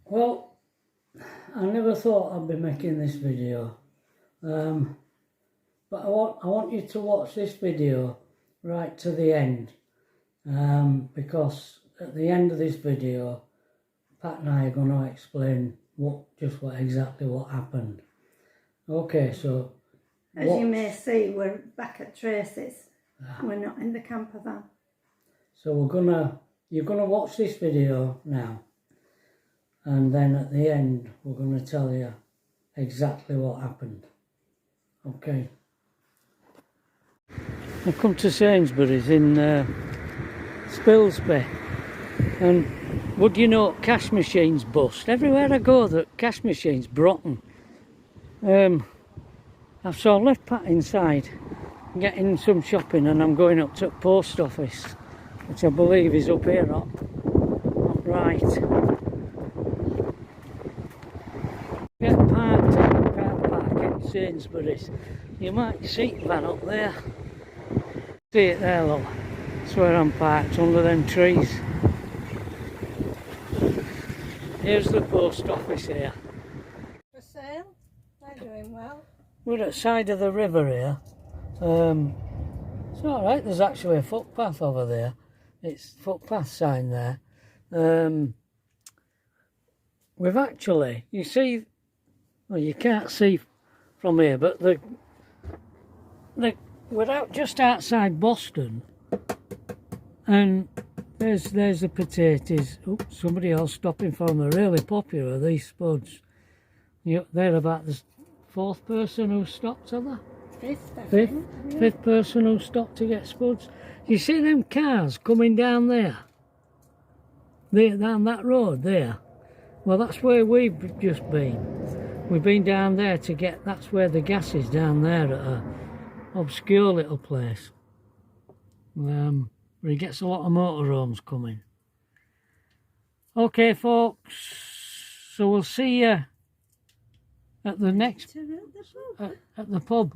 Well, I never thought I'd be making this video, but I want you to watch this video right to the end, because at the end of this video, Pat and I are going to explain exactly what happened. Okay, so as you may see, we're back at Tracy's. We're not in the camper van. So you're gonna watch this video now, and then at the end we're gonna tell you exactly what happened. Okay. I've come to Sainsbury's in Spilsby, and would you know cash machines bust? Everywhere I go, the cash machines broken. I've sort of left Pat inside, getting some shopping, and I'm going up to the post office, which I believe is up here, up right. Get parked in the car park in Sainsbury's. You might see the van up there. See it there, look. That's where I'm parked, under them trees. Here's the post office here. For sale? They're doing well. We're at the side of the river here. It's alright, there's actually a footpath over there. It's footpath sign there. We've actually, you see, well, you can't see from here, but we're out just outside Boston, and there's the potatoes. Oh, somebody else stopping for them. They're really popular, these spuds. They're about the fourth person who stopped, are they? Fifth person who stopped to get spuds. You see them cars coming down there? Down that road there? Well, that's where we've just been. We've been down there to get, that's where the gas is, down there at a obscure little place. Where he gets a lot of motorhomes coming. Okay, folks, so we'll see you at the next, at the pub,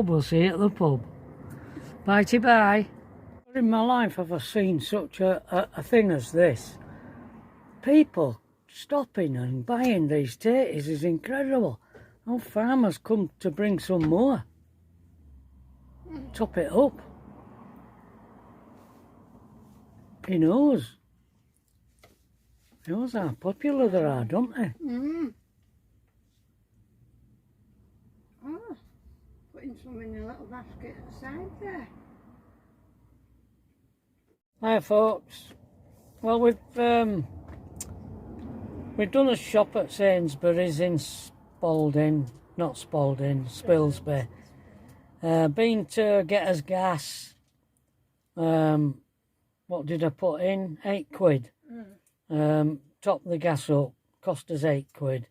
we'll see you at the pub. Bye-bye. In my life have I seen such a thing as this. People stopping and buying these tatties is incredible. How farmers come to bring some more. Top it up. He knows how popular they are, don't they? Oh, putting some in a little basket at the side there. Hi folks. Well, we've done a shop at Sainsbury's in Spilsby. Been to get us gas. What did I put in? £8. Topped the gas up, cost us £8.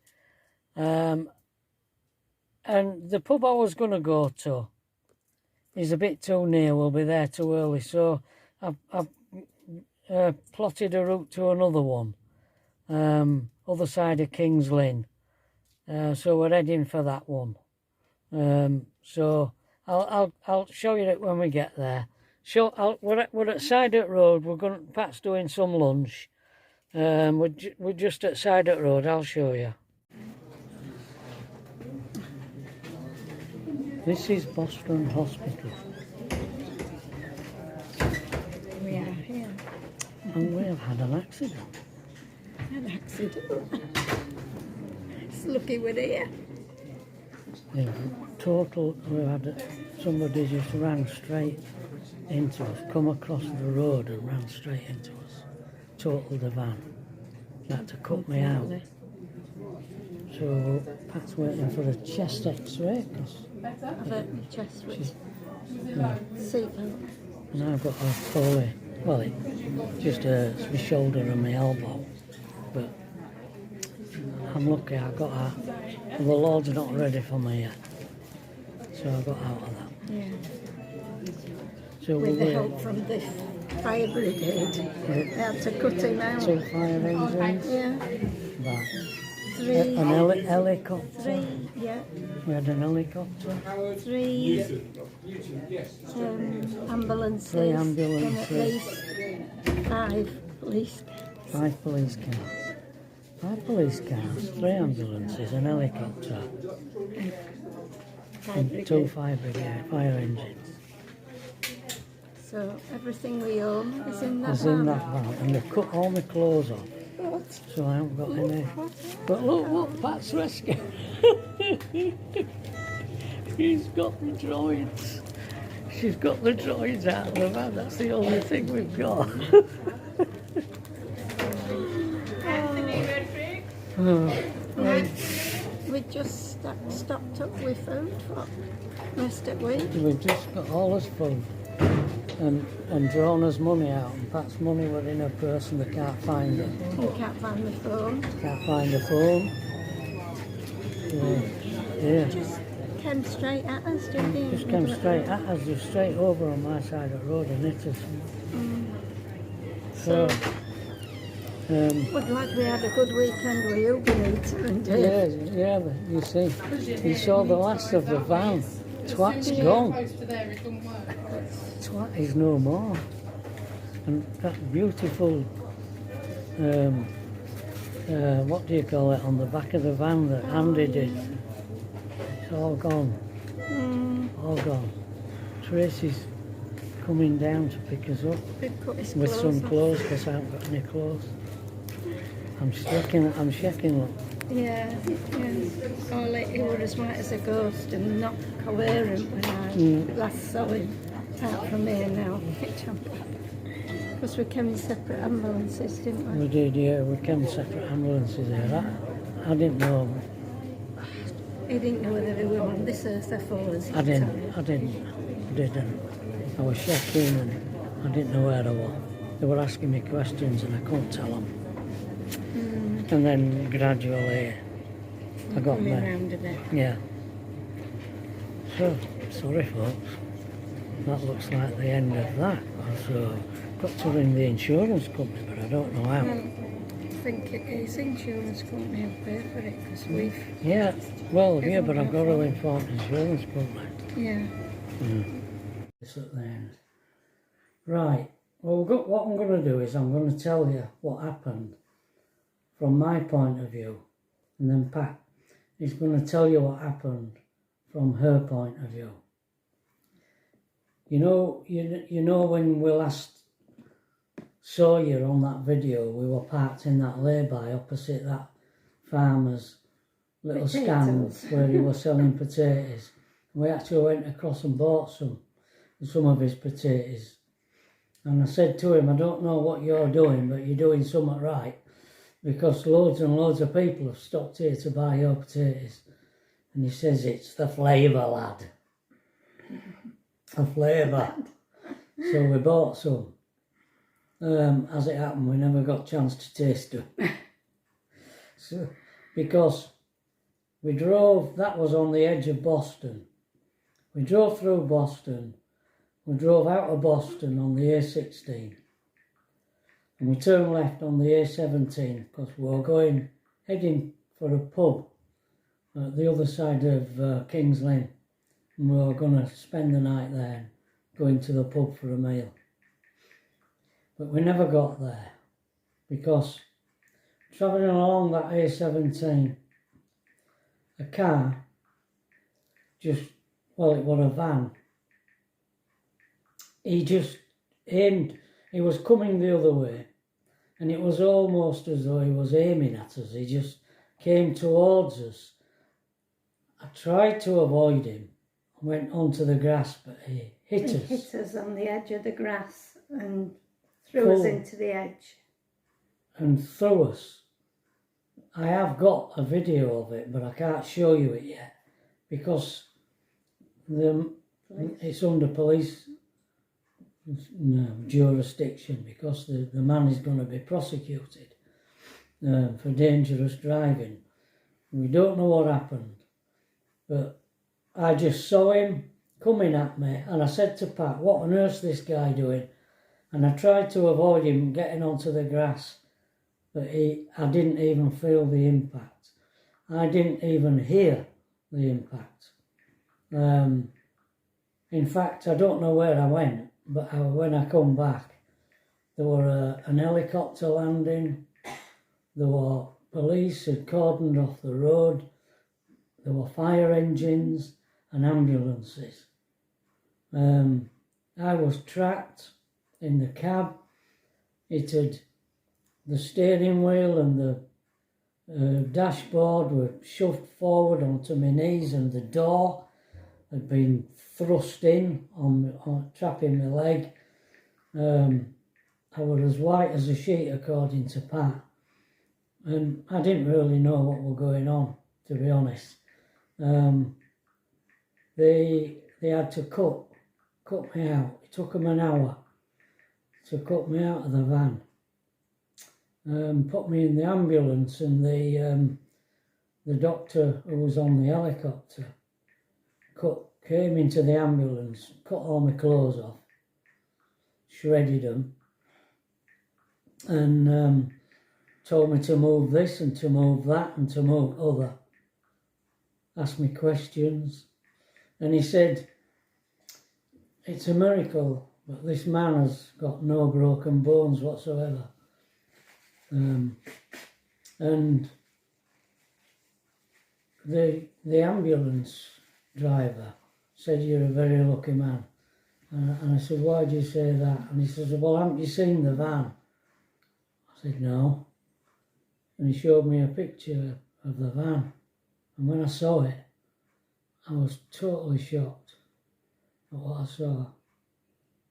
And the pub I was going to go to is a bit too near. We'll be there too early, so I've plotted a route to another one, other side of King's Lynn. So we're heading for that one. So I'll show you it when we get there. We're at the side of the road. Pat's doing some lunch. We're just at the side of the road. I'll show you. This is Boston Hospital. We are here. And we have had an accident. An accident. It's lucky we're here. Yeah, we've had somebody just ran straight into us, come across the road and ran straight into us. Totaled the van. They had to cut me out. So Pat's waiting for a chest x-ray. I've hurt my chest with seatbelt. And I've got a poly. Well, it just hurts my shoulder and my elbow. But I'm lucky I got out. The Lord's not ready for me yet. So I got out of that. Yeah. So with the help from the fire brigade, they had to cut him out. 2 fire engines. Yeah. That. helicopter. 3, yeah, We had an helicopter. 3 ambulances. 3 And at ambulances. least 5 police cars. 5 police cars. 5 police cars, 3 ambulances, an helicopter, and 2 fire brigade, fire engines. So everything we own is in that Is van. in that van, and they've cut all my clothes off, so I haven't got any. But look, Pat's rescue. She's got the droids. She's got the droids out of the van. That's the only thing we've got. We just stocked up with food for the rest of the week. We've just got all this food and drawn us money out, and Pat's money was in her purse and they can't find it. You can't find the phone. Can't find the phone. Yeah. Just came straight at us, didn't you? Just came straight at us, just straight over on my side of the road and hit us. So, would like we had a good weekend with you, Benita and Dave. yeah, but you see, you saw the last of the van. Twat's gone. Twat is no more. And that beautiful, what do you call it, on the back of the van that Andy did, it's all gone. All gone. Tracy's coming down to pick us up with some clothes because I haven't got any clothes. I'm shaking, look. Yeah. Oh, like he was as white as a ghost and not coherent when I last saw him. Out from here now, because we came in separate ambulances, didn't we? We did, yeah, we came in separate ambulances here. I didn't know. He didn't know whether they were on this earth or was I didn't. I was shaking and I didn't know where I was. They were asking me questions and I couldn't tell them. And then gradually I got coming there. round a bit. Yeah. So, sorry folks. That looks like the end of that. So, got to ring the insurance company, but I don't know how. Well, I think it is insurance company who pay for it, because we've... Yeah, well, yeah, but I've got to inform the insurance company. Yeah. It's at the end. Right, well, what I'm going to do is I'm going to tell you what happened from my point of view, and then Pat is going to tell you what happened from her point of view. You know when we last saw you on that video, we were parked in that lay-by opposite that farmer's little stand where he was selling potatoes. We actually went across and bought some of his potatoes. And I said to him, I don't know what you're doing, but you're doing something right, because loads and loads of people have stopped here to buy your potatoes. And he says, it's the flavour, lad. A flavour. So we bought some. As it happened, we never got a chance to taste them. So, because we drove, that was on the edge of Boston. We drove through Boston. We drove out of Boston on the A16. And we turned left on the A17 because we were heading for a pub at the other side of King's Lynn. And we were going to spend the night there, going to the pub for a meal. But we never got there because travelling along that A17, a car it was a van. He just aimed, he was coming the other way, and it was almost as though he was aiming at us. He just came towards us. I tried to avoid him. Went onto the grass, but he hit us. He hit us on the edge of the grass and threw us into the edge. And threw us. I have got a video of it, but I can't show you it yet because it's under police jurisdiction, because the man is going to be prosecuted for dangerous driving. We don't know what happened, but I just saw him coming at me and I said to Pat, what on earth's this guy doing? And I tried to avoid him getting onto the grass, but I didn't even feel the impact. I didn't even hear the impact. In fact, I don't know where I went, but when I come back, there were an helicopter landing, there were police had cordoned off the road, there were fire engines and ambulances. I was trapped in the cab. The steering wheel and the dashboard were shoved forward onto my knees, and the door had been thrust in on trapping my leg. I was as white as a sheet, according to Pat, and I didn't really know what was going on, to be honest. They had to cut me out. It took them an hour to cut me out of the van. Put me in the ambulance, and the doctor who was on the helicopter came into the ambulance, cut all my clothes off, shredded them, and told me to move this and to move that and to move other. Asked me questions, and he said, "It's a miracle, but this man has got no broken bones whatsoever." And the ambulance driver said, "You're a very lucky man." And I said, "Why do you say that?" And he says, "Well, haven't you seen the van?" I said, "No." And he showed me a picture of the van. And when I saw it, I was totally shocked at what I saw.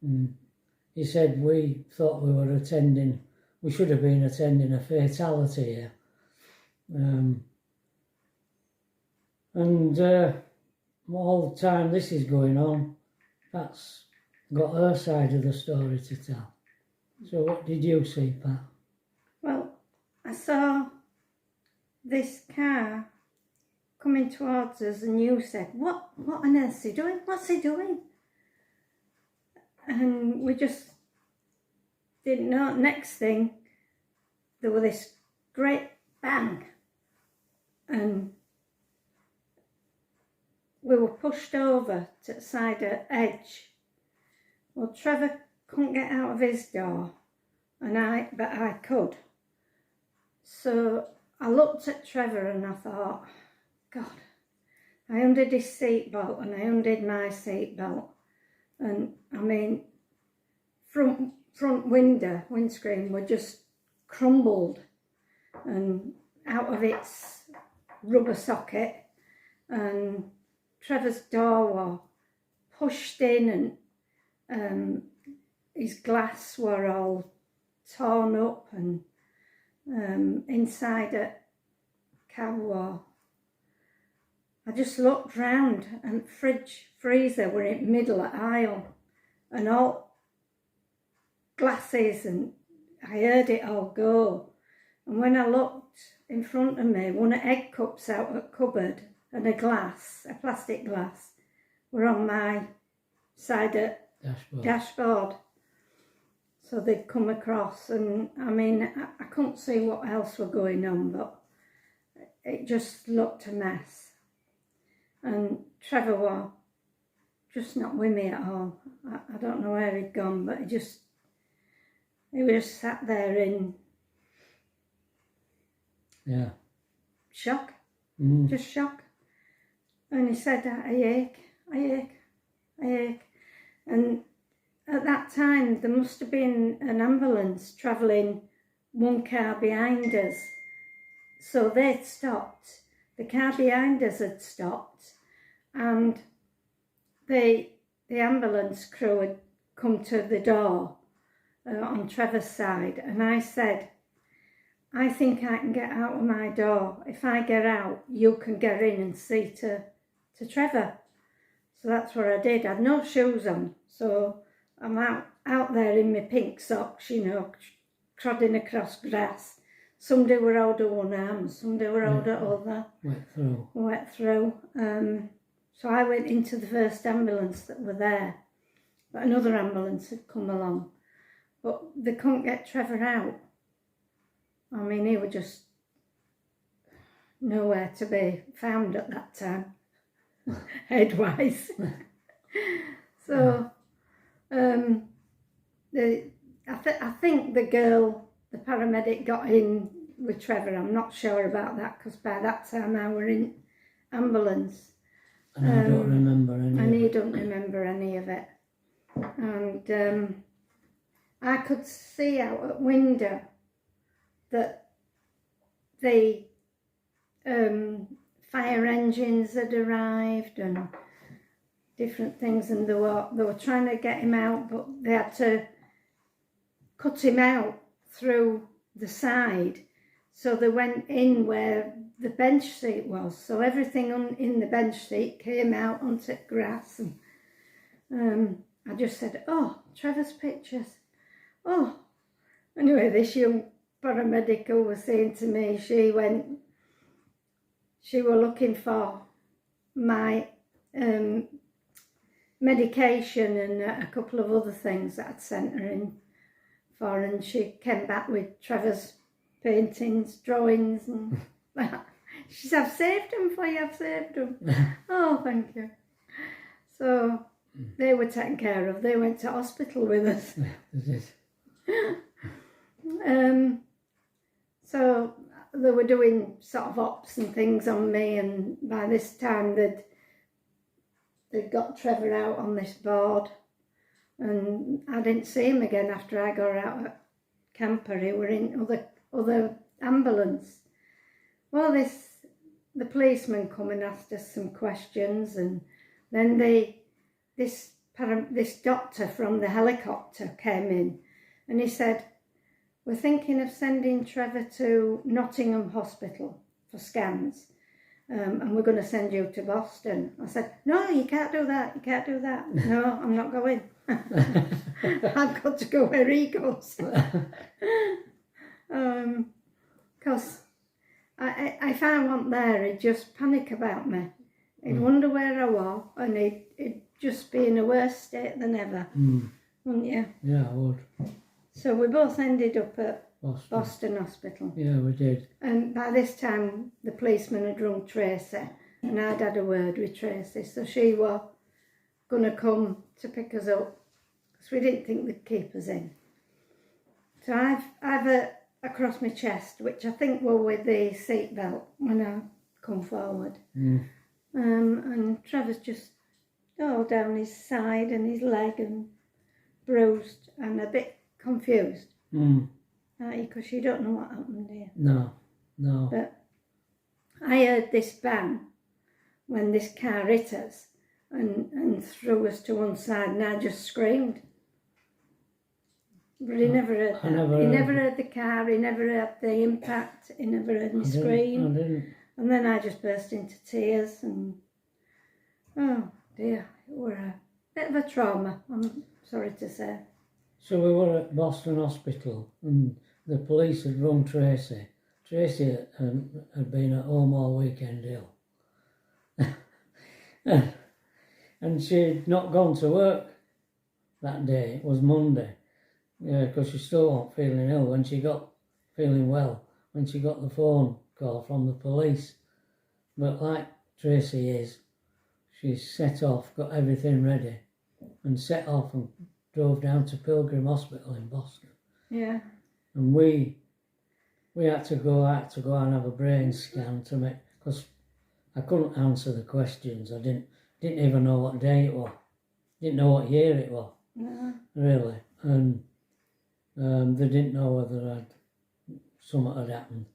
And he said, "We thought we should have been attending a fatality here." All the time this is going on, Pat's got her side of the story to tell. So what did you see, Pat? Well, I saw this car coming towards us, and you said, what on earth is he doing? What's he doing? And we just didn't know. Next thing, there was this great bang, and we were pushed over to the side of edge. Well, Trevor couldn't get out of his door, but I could. So I looked at Trevor and I thought, God, I undid his seatbelt and I undid my seatbelt. And I mean, front windscreen were just crumbled and out of its rubber socket, and Trevor's door was pushed in, and his glass were all torn up, and inside a cab wall. I just looked round, and freezer were in the middle of the aisle, and all glasses, and I heard it all go. And when I looked in front of me, one of the egg cups out of the cupboard and a plastic glass, were on my side of dashboard. So they'd come across, and I mean, I couldn't see what else were going on, but it just looked a mess. And Trevor was just not with me at all. I don't know where he'd gone, but he was just sat there in shock, just shock. And he said, I ache. And at that time, there must have been an ambulance travelling one car behind us. So they'd stopped. The car behind us had stopped, and the ambulance crew had come to the door on Trevor's side. And I said, I think I can get out of my door. If I get out, you can get in and see to Trevor. So that's what I did. I had no shoes on, so I'm out there in my pink socks, trotting across grass. Some they were out of one arm, some they were out of other. Wet through. So I went into the first ambulance that were there, but another ambulance had come along. But they couldn't get Trevor out. I mean, he was just nowhere to be found at that time, head-wise. So, I think the girl, the paramedic, got in with Trevor. I'm not sure about that because by that time I were in ambulance. And I don't remember any And of he it. don't remember any of it. And I could see out at window that the fire engines had arrived and different things, and they were trying to get him out, but they had to cut him out through the side. So they went in where the bench seat was. So everything in the bench seat came out onto grass. And I just said, "Oh, Trevor's pictures. Oh." Anyway, this young paramedic who was saying to me, she were looking for my medication and a couple of other things that I'd sent her in for, and she came back with Trevor's paintings, drawings, and she said, "I've saved them for you, I've saved them." Oh, thank you. So they were taken care of. They went to hospital with us. So they were doing sort of ops and things on me, and by this time they'd got Trevor out on this board, and I didn't see him again after I got out at camper. He were in other ambulance. Well, the policeman come and asked us some questions, and then this doctor from the helicopter came in, and he said, "We're thinking of sending Trevor to Nottingham Hospital for scans, and we're going to send you to Boston." I said, "No, you can't do that, you can't do that." "No, I'm not going." I've got to go where he goes. Because if I wasn't there, he'd just panic about me. He'd wonder where I was, and he'd just be in a worse state than ever, wouldn't you? Yeah, I would. So we both ended up at Boston Hospital. Yeah, we did. And by this time, the policeman had rung Tracy, and I'd had a word with Tracy, so she was going to come to pick us up, because we didn't think they'd keep us in. So I've across my chest, which I think were with the seatbelt when I come forward. And Trevor's just all down his side and his leg and bruised and a bit confused. Because you don't know what happened here. No. But I heard this bang when this car hit us and threw us to one side, and I just screamed. But he never heard that. He never heard the car, he never heard the impact, he never heard me scream. I didn't. And then I just burst into tears, and oh dear, it were a bit of a trauma, I'm sorry to say. So we were at Boston Hospital, and the police had rung Tracy. Tracy had been at home all weekend ill. And she'd not gone to work that day. It was Monday. Yeah, because she still wasn't feeling ill when she got feeling well, when she got the phone call from the police. But like Tracy is, she set off, got everything ready, and set off and drove down to Pilgrim Hospital in Boston. Yeah. And we had to go and have a brain scan to make, because I couldn't answer the questions. I didn't even know what day it was. Didn't know what year it was. No. Really. And they didn't know whether something had happened.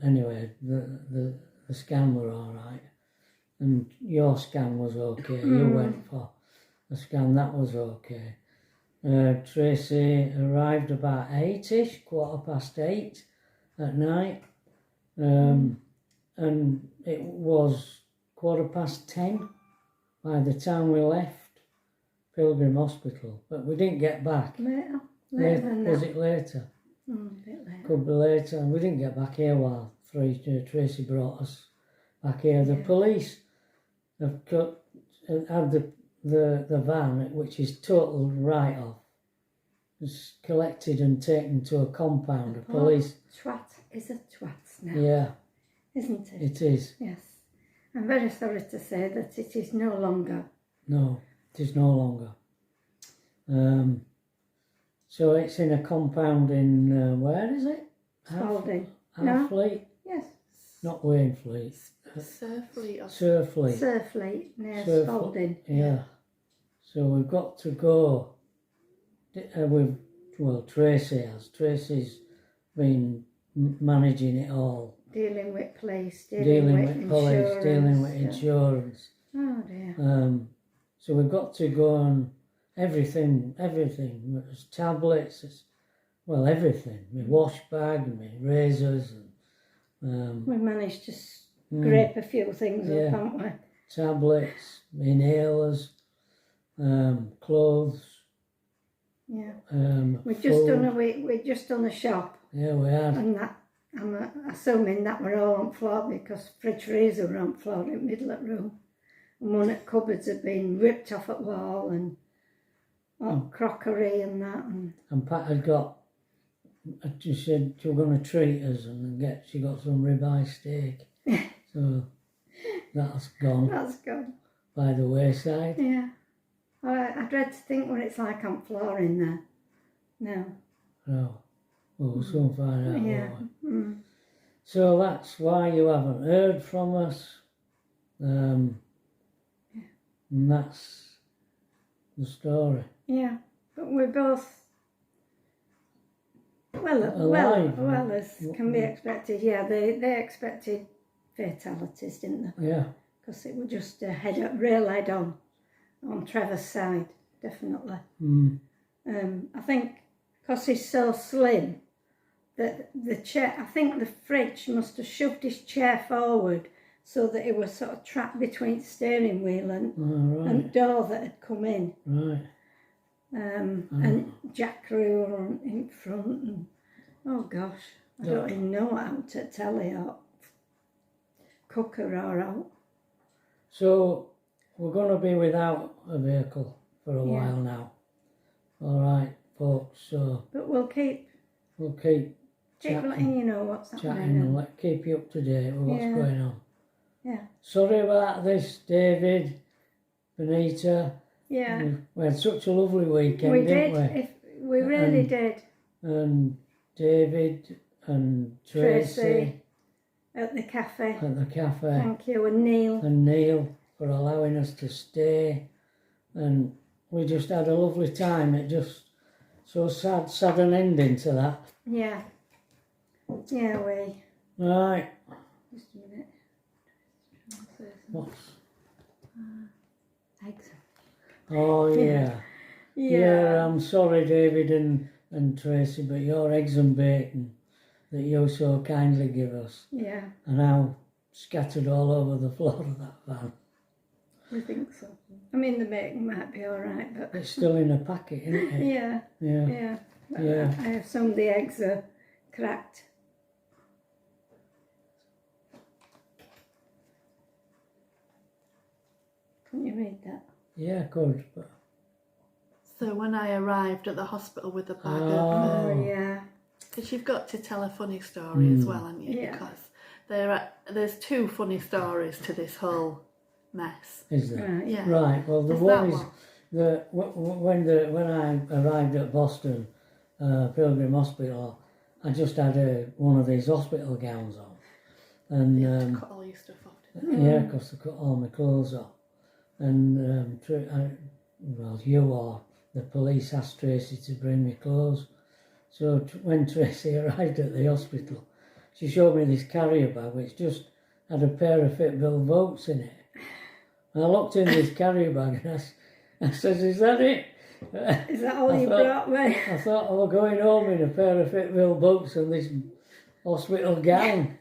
Anyway, the scan were all right, and your scan was okay. You went for a scan, that was okay. Tracy arrived about 8ish, 8:15 at night, and it was 10:15 by the time we left Pilgrim Hospital, but we didn't get back. Later than that. Was it later? A bit later. Could be later. And we didn't get back here while Tracy brought us back here. The police have had the van, which is total write-off, is collected and taken to a compound. The police. Twat is a twat now. Yeah. isn't it? It is. Yes. I'm very sorry to say that it is no longer. No, it is no longer. So it's in a compound in, where is it? Spalding. Halfleet? Yes. Not Wainfleet. Surfleet or Surfleet. Surfleet near Spalding. Yeah. So we've got to go. Tracy has. Tracy's been managing it all. Dealing with police, Dealing with insurance. police, dealing with insurance. Oh dear. So we've got to go on everything. There's tablets, everything. My wash bag, my razors. We managed to scrape a few things up, haven't we? Tablets, inhalers, clothes. Yeah. We've just done a shop. Yeah, we had. And that, I'm assuming that were all on floor because fridge freezer were on floor in the middle of the room. And one of the cupboards had been ripped off at wall and crockery and that. And Pat had got, she said she was going to treat us and she got some ribeye steak. So that's gone. That's good. By the wayside. Yeah. Well, I dread to think what it's like on floor in there. No. No. Well, we'll soon find out. Yeah. So that's why you haven't heard from us. And that's the story. Yeah. But we're both Alive. well as can be expected. Yeah, they expected fatalities, didn't they? Yeah. Because it was just a real head on Trevor's side, definitely. I think because he's so slim that the chair, I think the fridge must have shoved his chair forward so that it was sort of trapped between the steering wheel and door that had come in. Right. And Jack Crew in front and oh gosh, I don't even know what happened to telly or cooker or out. So we're going to be without a vehicle for a while now. All right, folks. So but we'll keep letting you know what's happening. And keep you up to date with what's going on. Yeah. Sorry about this, David, Benita. Yeah. We had such a lovely weekend, didn't we? We really did. And David and Tracy at the cafe. Thank you, and Neil for allowing us to stay, and we just had a lovely time. It just so sad an ending to that. Yeah. Yeah, we. Right. Just a minute. What's? Eggs. Oh yeah. I'm sorry, David and Tracy, but your eggs and bacon that you so kindly give us are now scattered all over the floor of that van. I think so. I mean, the bacon might be all right, but it's still in a packet, isn't it? Yeah. I have some of the eggs are cracked. Can you read that? Yeah, good. But... So when I arrived at the hospital with the bag yeah. because you've got to tell a funny story as well, haven't you? Yeah. Because there's two funny stories to this whole mess. Is there? Right. Yeah. Right. Well, the one is when I arrived at Boston Pilgrim Hospital, I just had one of these hospital gowns on, and You have to cut all your stuff off. yeah, because I cut all my clothes off, and you or the police asked Tracy to bring me clothes. So when Tracy arrived at the hospital, she showed me this carrier bag which just had a pair of Fitbill boots in it. And I looked in this carrier bag and I said, "Is that it?" Is that all you brought me? I thought I was going home in a pair of Fitbill boots and this hospital gown.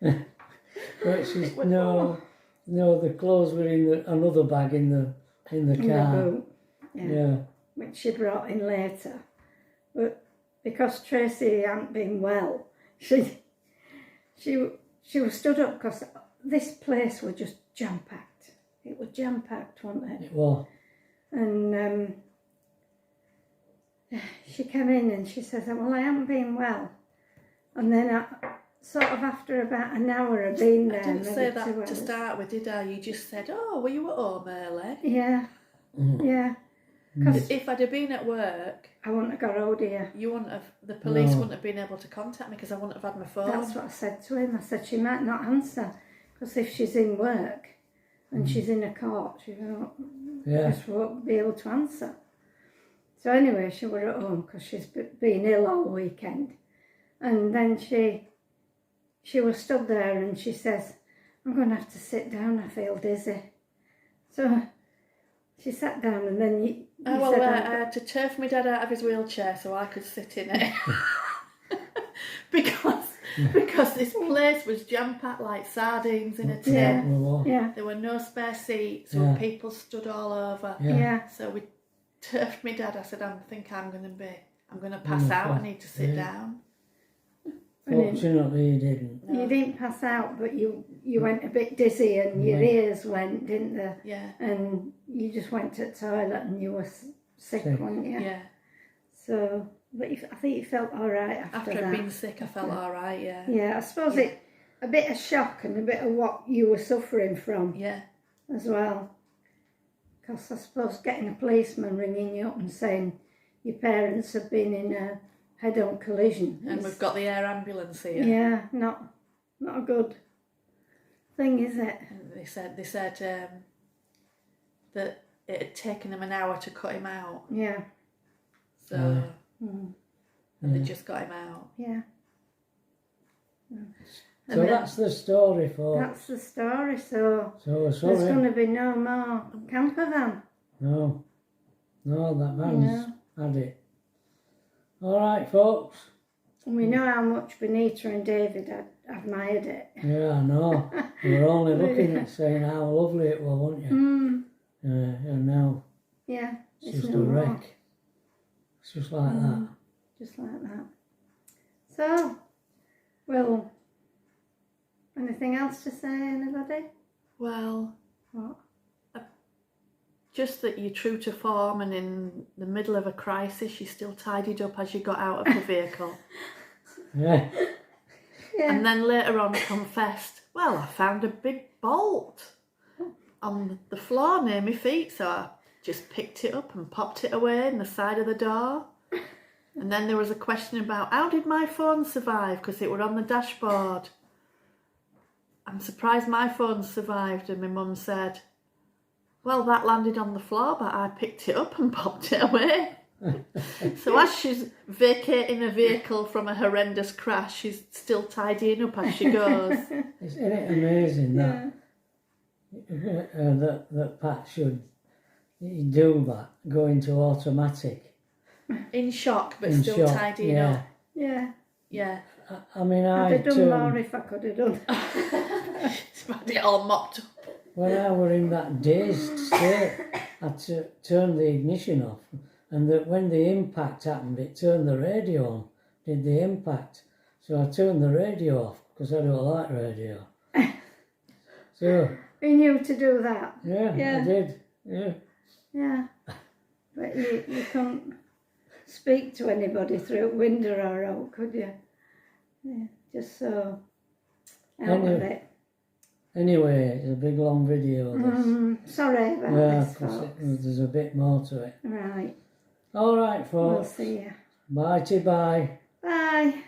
But she's no, the clothes were in another bag in the car. In the boot. Yeah. Which she brought in later. But because Tracy hadn't been well, she was stood up because this place was just jam-packed. It was jam-packed, wasn't it? It was. And she came in and she says, "Well, I haven't been well." And then sort of after about an hour of being there. I didn't say maybe that 2 to hours. start with, did I? You just said, "Oh, were you at home early?" Yeah, Mm. yeah. Because If I'd have been at work, I wouldn't have got hold of you. you wouldn't have. The police No. wouldn't have been able to contact me because I wouldn't have had my phone. That's what I said to him. I said she might not answer because if she's in work and she's in a court, she won't, Yeah. just won't be able to answer. So anyway, she were at home because she's been ill all weekend. And then she was stood there and she says, "I'm going to have to sit down, I feel dizzy." So she sat down and then you Well, said, I had to turf my dad out of his wheelchair so I could sit in it. because this place was jam-packed like sardines in a tin. Yeah. Well, yeah, There were no spare seats, so Yeah. people stood all over. Yeah. yeah, So we turfed my dad. I said, I'm going to pass out. I need to sit down. Fortunately, you didn't. You didn't pass out, but you went a bit dizzy and your ears went, didn't they? Yeah, And you just went to the toilet and you were sick, weren't you? yeah. So, but I think you felt all right after After that. I'd been sick, I felt all right. Yeah, Yeah, I suppose it a bit of shock and a bit of what you were suffering from yeah. as well. Because I suppose getting a policeman ringing you up and saying your parents have been in a head-on collision. And we've got the air ambulance here. Yeah, not a good thing, is it? And they said that it had taken them an hour to cut him out. Yeah, So, mm, and they just got him out. yeah. So that's the story, folks. That's the story. So So there's going sorry. to be no more camper van. No, that man's had it. All right, folks. And we know how much Benita and David had admired it. Yeah, I know. You were only looking at saying how lovely it was, weren't you? Mm, And now yeah, it's it's just no a more. wreck. It's just like that. Just like that. So, well, anything else to say, anybody? Well, What? just that you're true to form, and in the middle of a crisis, you still tidied up as you got out of the vehicle. Yeah. Yeah. And then later on confessed, well, I found a big bolt on the floor near my feet, so I just picked it up and popped it away in the side of the door. And then there was a question about, how did my phone survive? Because it were on the dashboard. I'm surprised my phone survived. And my mum said, well, that landed on the floor, but I picked it up and popped it away. So as she's vacating a vehicle from a horrendous crash, she's still tidying up as she goes. Isn't it amazing that that Pat should do that, go into automatic? In shock, but In still shock, tidying yeah. up. Yeah. Yeah. I mean, I'd have done more if I could have done. She's had it all mopped up. when I were in that dazed state, I turned the ignition off, and that when the impact happened, it turned the radio on, did the impact. So I turned the radio off, because I don't like radio. So, We knew to do that. yeah, Yeah. I did, yeah. Yeah. But you couldn't speak to anybody through a window or out, could you? Yeah. Just so out of Anyway. it. Anyway, it's a big long video, this. Sorry about Yeah, this, because folks. there's a bit more to it. Right. All right, We'll folks. see you. Bye-bye. Bye.